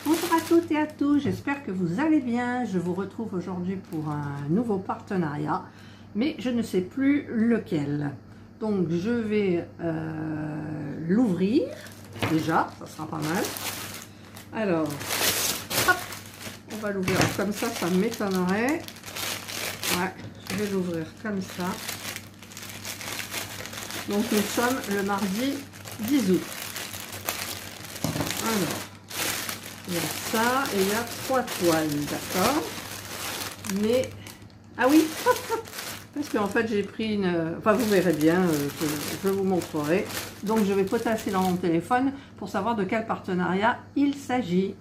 Bonjour à toutes et à tous, j'espère que vous allez bien. Je vous retrouve aujourd'hui pour un nouveau partenariat, mais je ne sais plus lequel. Donc je vais l'ouvrir, déjà, ça sera pas mal. Alors, hop, on va l'ouvrir comme ça m'étonnerait. Ouais, je vais l'ouvrir comme ça. Donc nous sommes le mardi 10 août. Alors, il y a ça et il y a 3 toiles, d'accord. Mais, ah oui, parce qu'en fait j'ai pris une... Enfin vous verrez bien, je vous montrerai. Donc je vais potasser dans mon téléphone pour savoir de quel partenariat il s'agit.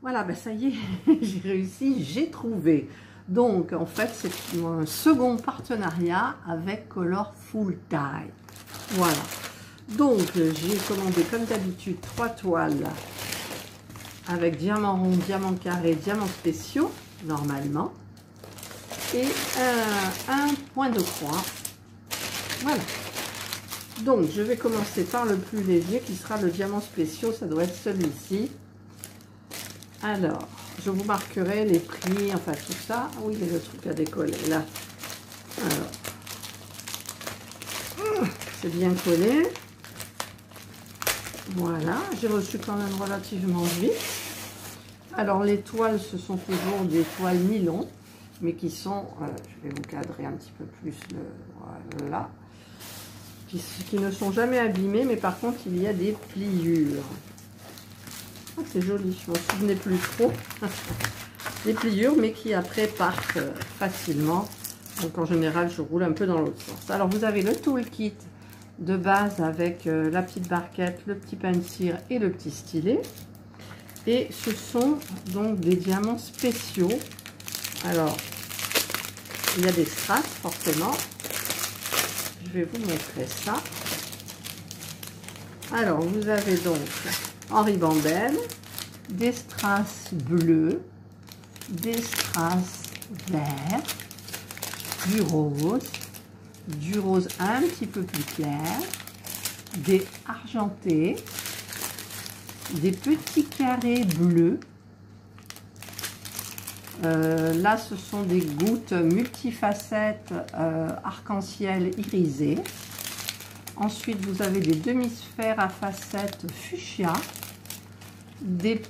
Voilà, ben ça y est, j'ai réussi, j'ai trouvé. Donc en fait c'est un second partenariat avec Colorful Die. Voilà. Donc j'ai commandé comme d'habitude 3 toiles avec diamant rond, diamant carré, diamants spéciaux normalement et un point de croix. Voilà. Donc je vais commencer par le plus léger qui sera le diamant spéciaux, ça doit être celui-ci. Alors je vous marquerai les prix, enfin tout ça. Ah oui, il y a le truc à décoller là. Alors c'est bien collé. Voilà, j'ai reçu quand même relativement vite. Alors les toiles, ce sont toujours des toiles nylon, mais qui sont, je vais vous cadrer un petit peu plus, voilà, qui ne sont jamais abîmées, mais par contre il y a des pliures. Ah, c'est joli, je ne me souvenais plus trop. Des pliures, mais qui après partent facilement. Donc en général, je roule un peu dans l'autre sens. Alors vous avez le toolkit de base avec la petite barquette, le petit pain de cire et le petit stylet. Et ce sont donc des diamants spéciaux. Alors, il y a des strass forcément. Je vais vous montrer ça. Alors, vous avez donc en ribambelle des strass bleus, des strass verts, du rose un petit peu plus clair, des argentés, des petits carrés bleus. Là, ce sont des gouttes multifacettes arc-en-ciel irisées. Ensuite, vous avez des demi-sphères à facettes fuchsia, des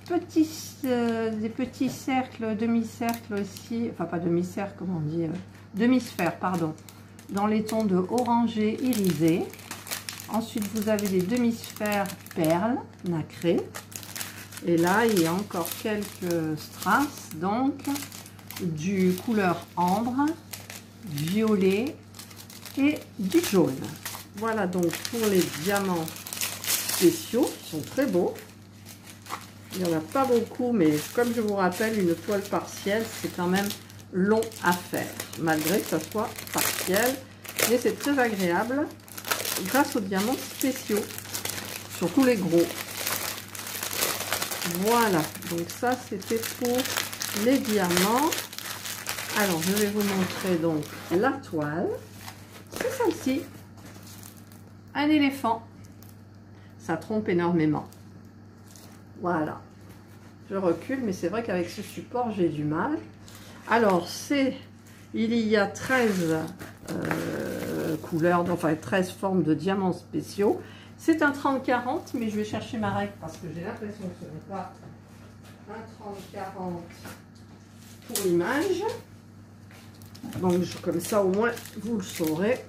petits cercles, demi-cercles aussi, enfin pas demi-cercle, comment on dit, demi-sphères, pardon, dans les tons de orangé irisé. Ensuite, vous avez des demi-sphères perles nacrées. Et là, il y a encore quelques strass, donc du couleur ambre, violet et du jaune. Voilà donc pour les diamants spéciaux, ils sont très beaux. Il n'y en a pas beaucoup, mais comme je vous rappelle, une toile partielle, c'est quand même long à faire, malgré que ça soit partiel. Mais c'est très agréable grâce aux diamants spéciaux, surtout les gros. Voilà, donc ça c'était pour les diamants. Alors je vais vous montrer donc la toile. C'est celle-ci, un éléphant. Ça trompe énormément. Voilà, je recule, mais c'est vrai qu'avec ce support j'ai du mal. Alors il y a 13 couleurs, enfin 13 formes de diamants spéciaux. C'est un 30-40, mais je vais chercher ma règle parce que j'ai l'impression que ce n'est pas un 30-40 pour l'image. Donc comme ça au moins vous le saurez.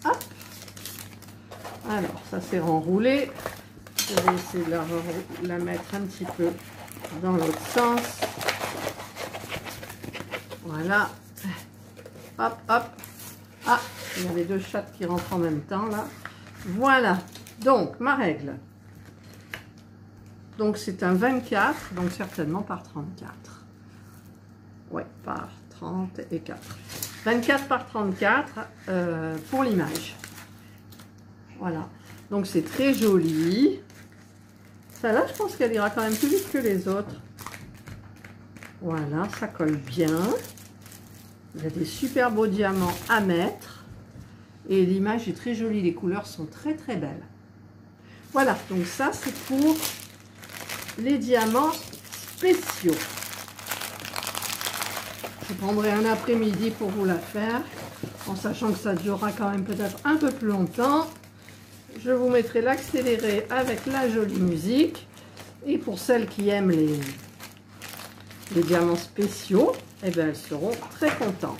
Hop. Alors ça c'est renroulé. Je vais essayer de la mettre un petit peu dans l'autre sens. Voilà. Hop, hop. Ah, il y a les deux chattes qui rentrent en même temps là. Voilà. Donc, ma règle. Donc, c'est un 24, donc certainement par 34. Ouais, par 30 et 4. 24 par 34 pour l'image. Voilà. Donc, c'est très joli. Celle-là, je pense qu'elle ira quand même plus vite que les autres. Voilà, ça colle bien. Il y a des super beaux diamants à mettre. Et l'image est très jolie. Les couleurs sont très très belles. Voilà, donc ça c'est pour les diamants spéciaux. Je prendrai un après-midi pour vous la faire, en sachant que ça durera quand même peut-être un peu plus longtemps. Je vous mettrai l'accéléré avec la jolie musique. Et pour celles qui aiment les diamants spéciaux, eh bien, elles seront très contentes.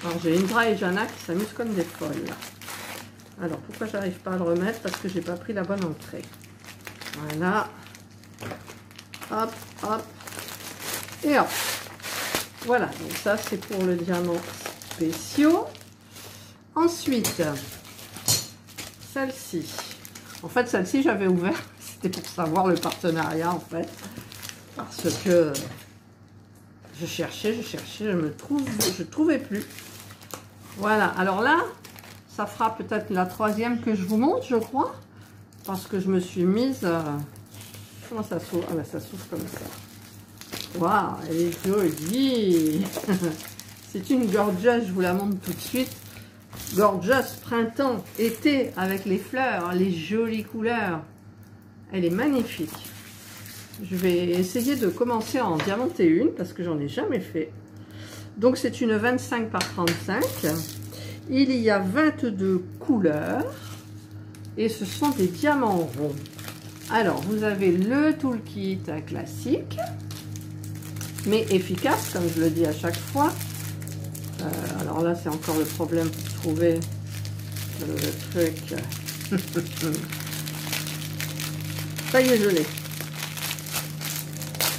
Alors j'ai Indra et Jana qui s'amusent comme des folles. Alors pourquoi j'arrive pas à le remettre? Parce que j'ai pas pris la bonne entrée. Voilà. Hop, hop. Et hop. Voilà, donc ça c'est pour le diamant spéciaux. Ensuite, celle-ci. En fait, celle-ci j'avais ouvert, c'était pour savoir le partenariat en fait. Parce que je cherchais, je trouvais plus. Voilà, alors là, ça fera peut-être la troisième que je vous montre, je crois. Parce que je me suis mise... Comment ça s'ouvre? Ah ben ça s'ouvre comme ça. Waouh, elle est jolie. C'est une gorgeous, je vous la montre tout de suite. Gorgeous printemps, été avec les fleurs, les jolies couleurs. Elle est magnifique. Je vais essayer de commencer à en diamanter une parce que j'en ai jamais fait. Donc c'est une 25 par 35. Il y a 22 couleurs et ce sont des diamants ronds. Alors vous avez le toolkit classique mais efficace comme je le dis à chaque fois. Alors là c'est encore le problème pour trouver le truc. Ça y est, je l'ai.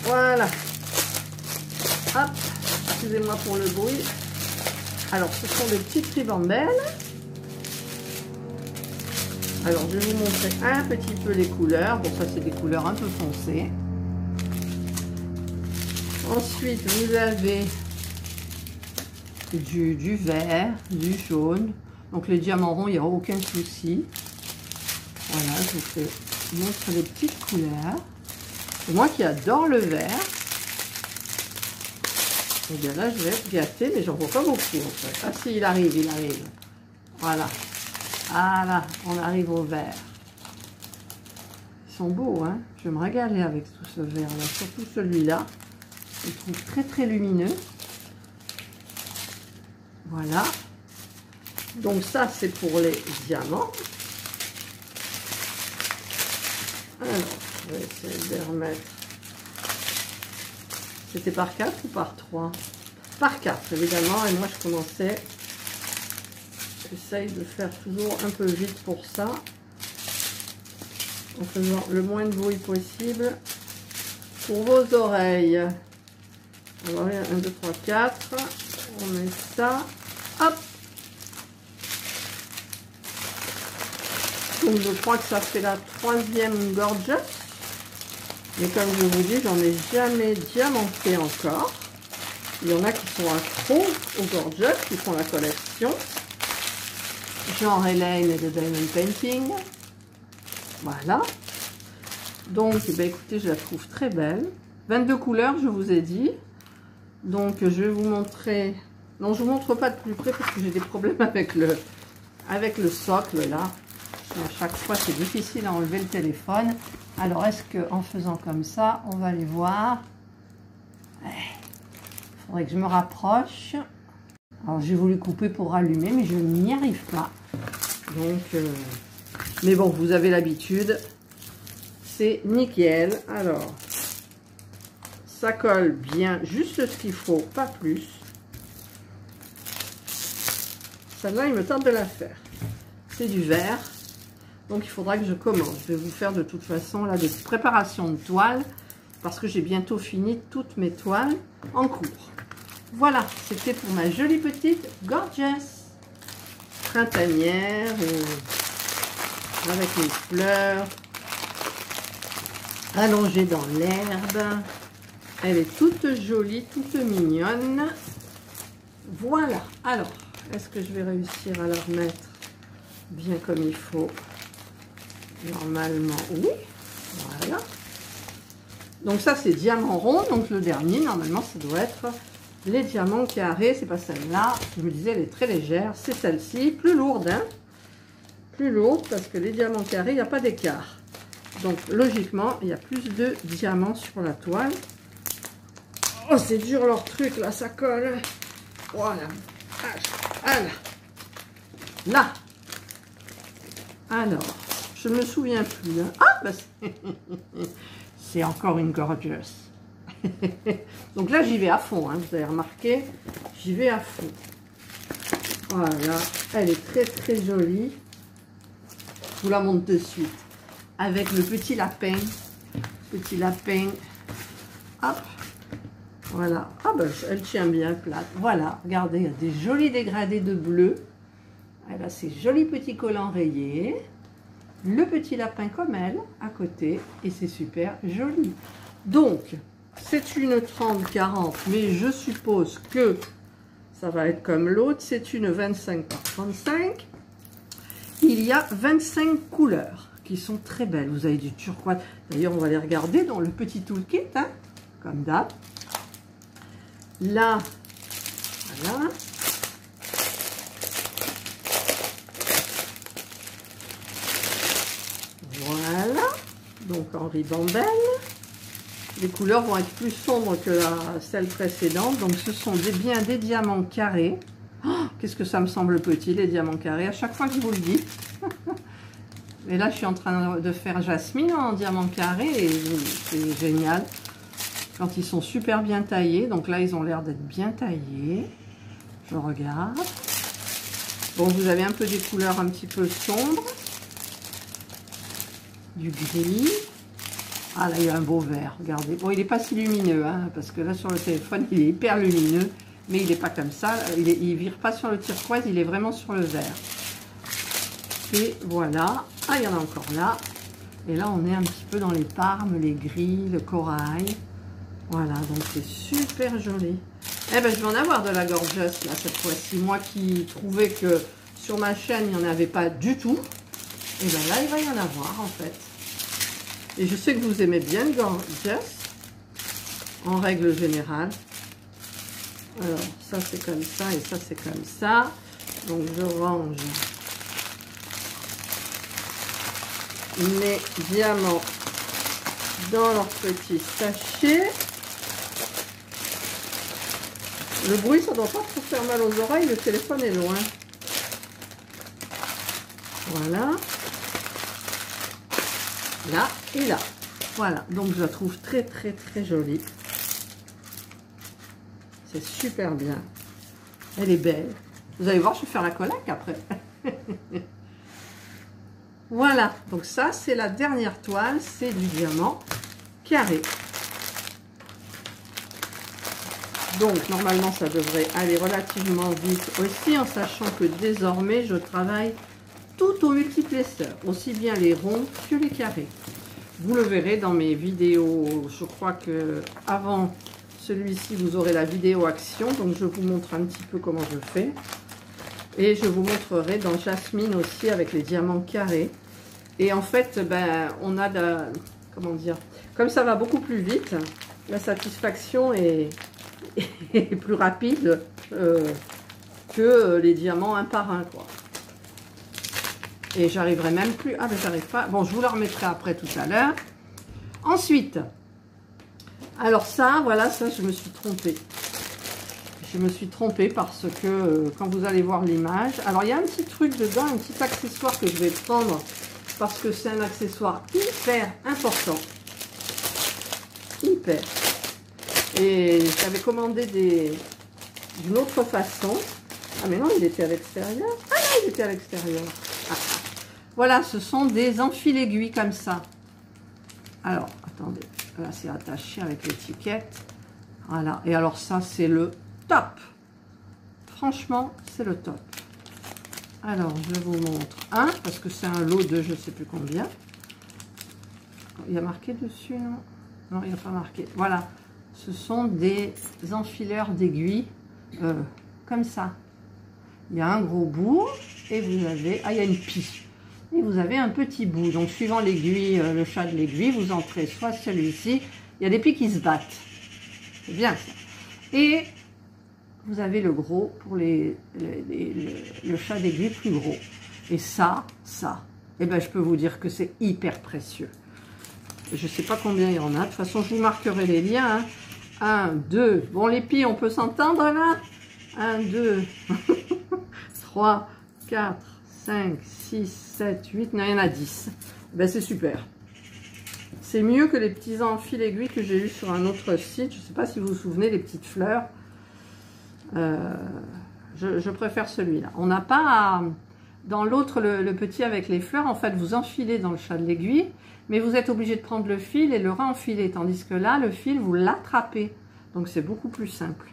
Voilà. Hop, excusez-moi pour le bruit. Alors ce sont des petites ribambelles. Alors je vais vous montrer un petit peu les couleurs. Bon, ça c'est des couleurs un peu foncées. Ensuite vous avez du vert, du jaune. Donc les diamants ronds, il n'y aura aucun souci. Voilà, je vous montre les petites couleurs. Et moi qui adore le vert, et bien là je vais être gâtée, mais j'en vois pas beaucoup en fait. Ah si, il arrive, il arrive. Voilà. Voilà, on arrive au vert. Ils sont beaux, hein. Je vais me régaler avec tout ce vert là, surtout celui-là. Je le trouve très très lumineux. Voilà. Donc ça c'est pour les diamants. Alors, je vais essayer de les remettre. C'était par 4 ou par 3? Par 4 évidemment, et moi je commençais. J'essaye de faire toujours un peu vite pour ça. En faisant le moins de bruit possible. Pour vos oreilles. Alors, 1, 2, 3, 4. On met ça. Hop! Donc je crois que ça fait la troisième gorgeous. Mais comme je vous dis, j'en ai jamais diamanté encore. Il y en a qui sont accros aux gorgeous, qui font la collection. Genre Elaine et de Diamond Painting. Voilà. Donc, eh bien, écoutez, je la trouve très belle. 22 couleurs, je vous ai dit. Donc, je vais vous montrer... Non, je ne vous montre pas de plus près parce que j'ai des problèmes avec le socle, là. Et à chaque fois, c'est difficile à enlever le téléphone. Alors, est-ce qu'en faisant comme ça, on va les voir? Il faudrait que je me rapproche. Alors, j'ai voulu couper pour allumer, mais je n'y arrive pas. Donc, mais bon, vous avez l'habitude. C'est nickel. Alors, ça colle bien, juste ce qu'il faut, pas plus. Celle-là, il me tente de la faire. C'est du vert. Donc, il faudra que je commence. Je vais vous faire de toute façon là des préparations de toiles parce que j'ai bientôt fini toutes mes toiles en cours. Voilà, c'était pour ma jolie petite gorgeous printanière avec les fleurs allongées dans l'herbe. Elle est toute jolie, toute mignonne. Voilà. Alors, est-ce que je vais réussir à la remettre bien comme il faut? Normalement, oui. Voilà. Donc ça, c'est diamant rond. Donc le dernier, normalement, ça doit être les diamants carrés. C'est pas celle-là. Je me disais, elle est très légère. C'est celle-ci, plus lourde. Hein, plus lourde parce que les diamants carrés, il n'y a pas d'écart. Donc, logiquement, il y a plus de diamants sur la toile. Oh, c'est dur leur truc, là, ça colle. Voilà. Voilà. Là. Alors, je ne me souviens plus. Hein. Ah, bah c'est encore une gorgeous. Donc là, j'y vais à fond. Hein, vous avez remarqué, j'y vais à fond. Voilà. Elle est très, très jolie. Je vous la montre de suite. Avec le petit lapin. Petit lapin. Hop. Voilà. Ah ben, elle tient bien plate. Voilà. Regardez, il y a des jolis dégradés de bleu. Elle a ses jolis petits collants rayés. Le petit lapin comme elle, à côté. Et c'est super joli. Donc, c'est une 30-40. Mais je suppose que ça va être comme l'autre. C'est une 25 par 35. Il y a 25 couleurs qui sont très belles. Vous avez du turquoise. D'ailleurs, on va les regarder dans le petit toolkit, hein, comme d'hab. Là, voilà. Voilà. Donc, en ribambelle. Les couleurs vont être plus sombres que celle précédente. Donc, ce sont bien des diamants carrés. Oh, qu'est-ce que ça me semble petit, les diamants carrés. À chaque fois que je vous le dis. Et là, je suis en train de faire Jasmine en diamant carré. Et c'est génial. Quand ils sont super bien taillés. Donc là, ils ont l'air d'être bien taillés. Je regarde. Bon, vous avez un peu des couleurs un petit peu sombres. Du gris. Ah, là, il y a un beau vert. Regardez. Bon, il n'est pas si lumineux. Hein, parce que là, sur le téléphone, il est hyper lumineux. Mais il n'est pas comme ça. Il ne vire pas sur le turquoise. Il est vraiment sur le vert. Et voilà. Ah, il y en a encore là. Et là, on est un petit peu dans les parmes, les gris, le corail. Voilà, donc c'est super joli. Eh ben, je vais en avoir de la gorgeous là cette fois-ci. Moi qui trouvais que sur ma chaîne, il n'y en avait pas du tout. Et bien là, il va y en avoir en fait. Et je sais que vous aimez bien le gorgeous, en règle générale. Alors, ça c'est comme ça et ça c'est comme ça. Donc je range mes diamants dans leur petit sachet. Le bruit, ça ne doit pas trop faire mal aux oreilles, le téléphone est loin. Voilà. Là et là. Voilà, donc je la trouve très très très jolie. C'est super bien. Elle est belle. Vous allez voir, je vais faire la collègue après. Voilà, donc ça c'est la dernière toile, c'est du diamant carré. Donc normalement ça devrait aller relativement vite aussi, en sachant que désormais je travaille tout au multiplesseur, aussi bien les ronds que les carrés. Vous le verrez dans mes vidéos, je crois que avant celui-ci vous aurez la vidéo action, donc je vous montre un petit peu comment je fais. Et je vous montrerai dans Jasmine aussi avec les diamants carrés. Et en fait, ben, on a comment dire, comme ça va beaucoup plus vite, la satisfaction est plus rapide que les diamants un par un, quoi. Et j'arriverai même plus. Ah ben j'arrive pas. Bon, je vous la remettrai après tout à l'heure. Ensuite, alors ça, voilà, ça je me suis trompée. Je me suis trompée parce que quand vous allez voir l'image, alors il y a un petit truc dedans, un petit accessoire que je vais prendre parce que c'est un accessoire hyper important. Hyper. Et j'avais commandé d'une autre façon. Ah mais non, il était à l'extérieur. Ah non, il était à l'extérieur. Ah. Voilà, ce sont des enfile-aiguilles comme ça. Alors, attendez. Là, c'est attaché avec l'étiquette. Voilà. Et alors ça, c'est le top. Franchement, c'est le top. Alors, je vous montre un, parce que c'est un lot de je ne sais plus combien. Il y a marqué dessus, non? Non, il n'y a pas marqué. Voilà. Ce sont des enfileurs d'aiguilles comme ça. Il y a un gros bout et vous avez... Ah, il y a une pie. Et vous avez un petit bout. Donc, suivant l'aiguille, le chat de l'aiguille, vous entrez soit celui-ci. Il y a des pies qui se battent. C'est bien ça. Et vous avez le gros pour le chat d'aiguille plus gros. Et ça, eh ben, je peux vous dire que c'est hyper précieux. Je ne sais pas combien il y en a. De toute façon, je vous marquerai les liens. Hein. 1, 2. Bon, les filles, on peut s'entendre là? 1, 2, 3, 4, 5, 6, 7, 8. Non, il y en a 10. Ben, c'est super. C'est mieux que les petits fil aiguilles que j'ai eu sur un autre site. Je ne sais pas si vous vous souvenez, les petites fleurs. Je préfère celui-là. On n'a pas à... Dans l'autre, le petit avec les fleurs, en fait, vous enfilez dans le chat de l'aiguille, mais vous êtes obligé de prendre le fil et le renfiler, tandis que là, le fil, vous l'attrapez. Donc, c'est beaucoup plus simple.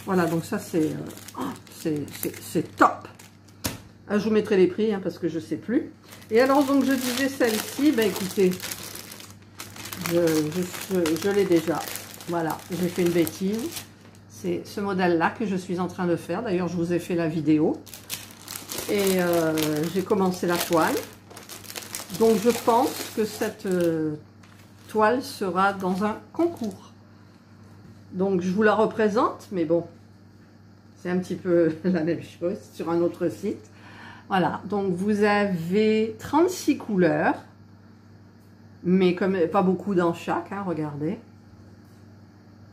Voilà, donc ça, c'est top. Ah, je vous mettrai les prix, hein, parce que je ne sais plus. Et alors, donc, je disais celle-ci, ben écoutez, je l'ai déjà. Voilà, j'ai fait une bêtise. C'est ce modèle-là que je suis en train de faire. D'ailleurs, je vous ai fait la vidéo. Et j'ai commencé la toile. Donc, je pense que cette toile sera dans un concours. Donc, je vous la représente, mais bon, c'est un petit peu la même chose sur un autre site. Voilà, donc vous avez 36 couleurs, mais comme pas beaucoup dans chaque, hein, regardez.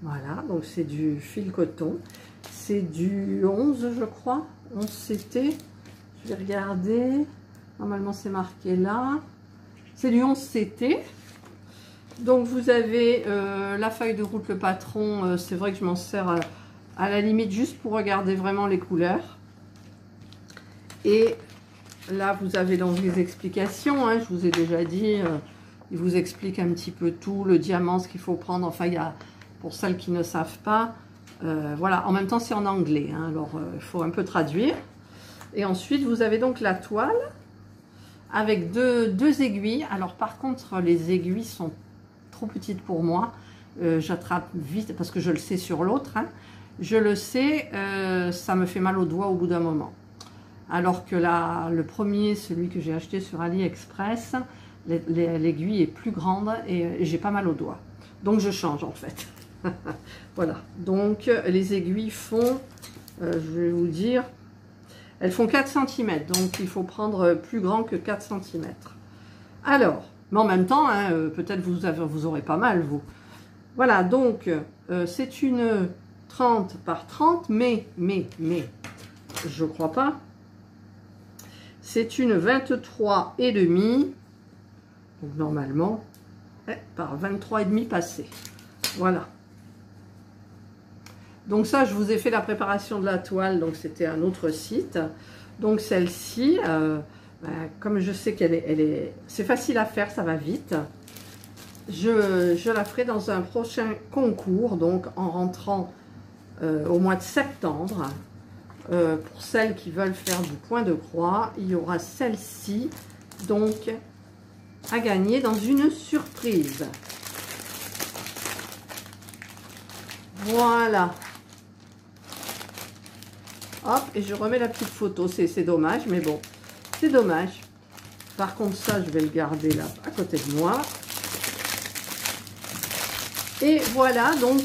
Voilà, donc c'est du fil coton. C'est du 11, je crois. 11 CT. Je vais regarder. Normalement, c'est marqué là. C'est du 11 CT. Donc, vous avez la feuille de route, le patron. C'est vrai que je m'en sers à la limite juste pour regarder vraiment les couleurs. Et là, vous avez donc les explications. Hein, je vous ai déjà dit, il vous explique un petit peu tout, le diamant, ce qu'il faut prendre. Enfin, il y a, pour celles qui ne savent pas, voilà. En même temps, c'est en anglais. Hein, alors, il faut un peu traduire. Et ensuite, vous avez donc la toile avec deux aiguilles. Alors, par contre, les aiguilles sont trop petites pour moi. J'attrape vite parce que je le sais sur l'autre. Hein. Je le sais, ça me fait mal aux doigts au bout d'un moment. Alors que là, le premier, celui que j'ai acheté sur AliExpress, l'aiguille est plus grande et j'ai pas mal aux doigts. Donc, je change en fait. Voilà. Donc, les aiguilles font, je vais vous dire... Elles font 4 cm, donc il faut prendre plus grand que 4 cm. Alors, mais en même temps, hein, peut-être vous aurez pas mal, vous. Voilà, donc, c'est une 30 par 30, mais, je crois pas. C'est une 23,5, donc normalement, par 23,5 passé. Voilà. Donc ça, je vous ai fait la préparation de la toile, donc c'était un autre site. Donc celle-ci, comme je sais c'est facile à faire, ça va vite. Je la ferai dans un prochain concours, donc en rentrant au mois de septembre. Pour celles qui veulent faire du point de croix, il y aura celle-ci, donc à gagner dans une surprise. Voilà. Hop, et je remets la petite photo. C'est dommage, mais bon, c'est dommage. Par contre, ça, je vais le garder là, à côté de moi. Et voilà, donc,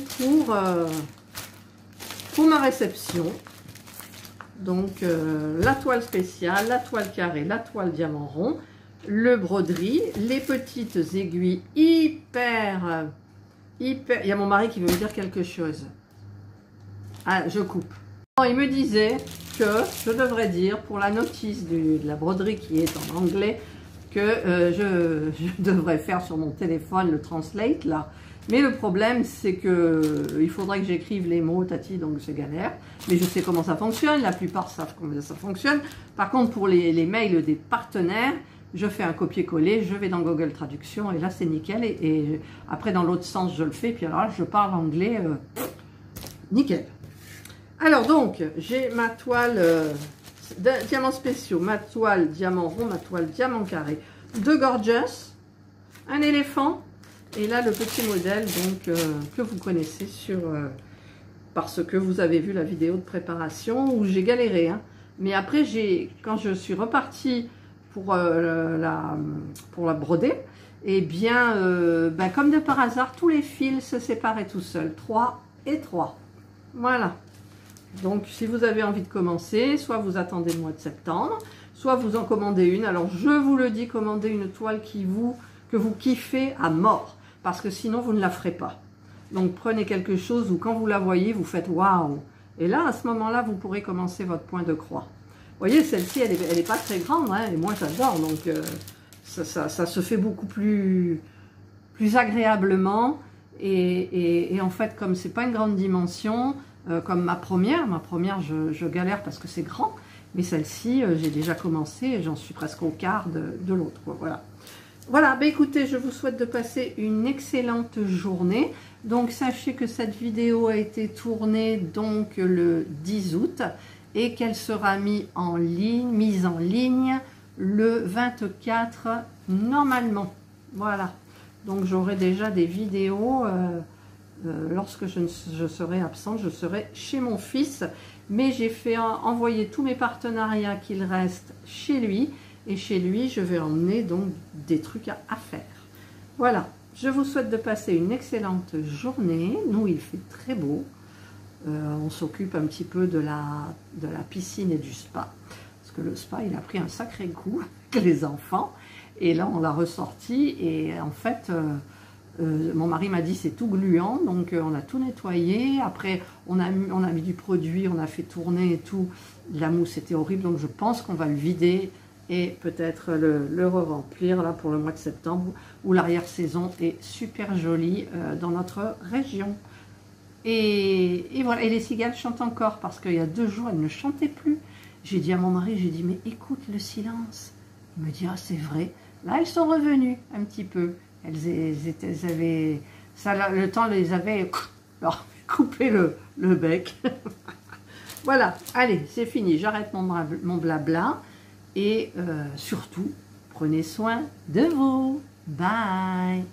pour ma réception. Donc, la toile spéciale, la toile carrée, la toile diamant rond, le broderie, les petites aiguilles hyper... Il y a mon mari qui veut me dire quelque chose. Ah, je coupe. Il me disait que je devrais dire pour la notice de la broderie qui est en anglais que je devrais faire sur mon téléphone le translate là. Mais le problème c'est que il faudrait que j'écrive les mots Tati, donc c'est galère. Mais je sais comment ça fonctionne, la plupart savent comment ça fonctionne. Par contre pour les mails des partenaires, je fais un copier-coller, je vais dans Google Traduction et là c'est nickel. Et après dans l'autre sens je le fais, puis alors là je parle anglais nickel. Alors donc, j'ai ma toile diamants spéciaux, ma toile diamant rond, ma toile diamant carré, deux gorgeous, un éléphant, et là le petit modèle donc que vous connaissez parce que vous avez vu la vidéo de préparation où j'ai galéré. Hein. Mais après, quand je suis repartie pour la broder, et bien, comme de par hasard, tous les fils se séparaient tout seuls, 3 et 3. Voilà. Donc, si vous avez envie de commencer, soit vous attendez le mois de septembre, soit vous en commandez une. Alors je vous le dis, commandez une toile que vous kiffez à mort, parce que sinon vous ne la ferez pas. Donc prenez quelque chose où quand vous la voyez, vous faites waouh. Et là, à ce moment-là, vous pourrez commencer votre point de croix. Vous voyez, celle-ci, elle est pas très grande, hein, et moi j'adore, donc ça se fait beaucoup plus agréablement. Et en fait, comme c'est pas une grande dimension, comme ma première, je galère parce que c'est grand, mais celle-ci, j'ai déjà commencé et j'en suis presque au quart de l'autre. Voilà. Voilà, bah écoutez, je vous souhaite de passer une excellente journée. Donc sachez que cette vidéo a été tournée donc le 10 août et qu'elle sera mise en ligne le 24 normalement. Voilà. Donc j'aurai déjà des vidéos lorsque je serai absente, je serai chez mon fils. Mais j'ai fait envoyer tous mes partenariats qu'il reste chez lui. Et chez lui, je vais emmener donc des trucs à faire. Voilà, je vous souhaite de passer une excellente journée. Nous, il fait très beau. On s'occupe un petit peu de la piscine et du spa. Parce que le spa, il a pris un sacré coup avec les enfants. Et là, on l'a ressorti. Et en fait, mon mari m'a dit c'est tout gluant. Donc, on a tout nettoyé. Après, on a mis du produit, on a fait tourner et tout. La mousse était horrible. Donc, je pense qu'on va le vider et peut-être le re-remplir là pour le mois de septembre où l'arrière-saison est super jolie dans notre région. Et voilà, et les cigales chantent encore parce qu'il y a 2 jours, elles ne chantaient plus. J'ai dit à mon mari, j'ai dit, mais écoute le silence. Il me dit, ah c'est vrai. Là, elles sont revenues un petit peu. Elles avaient, ça, le temps les avait leur coupé le bec. Voilà, allez, c'est fini, j'arrête mon blabla. Et surtout, prenez soin de vous. Bye.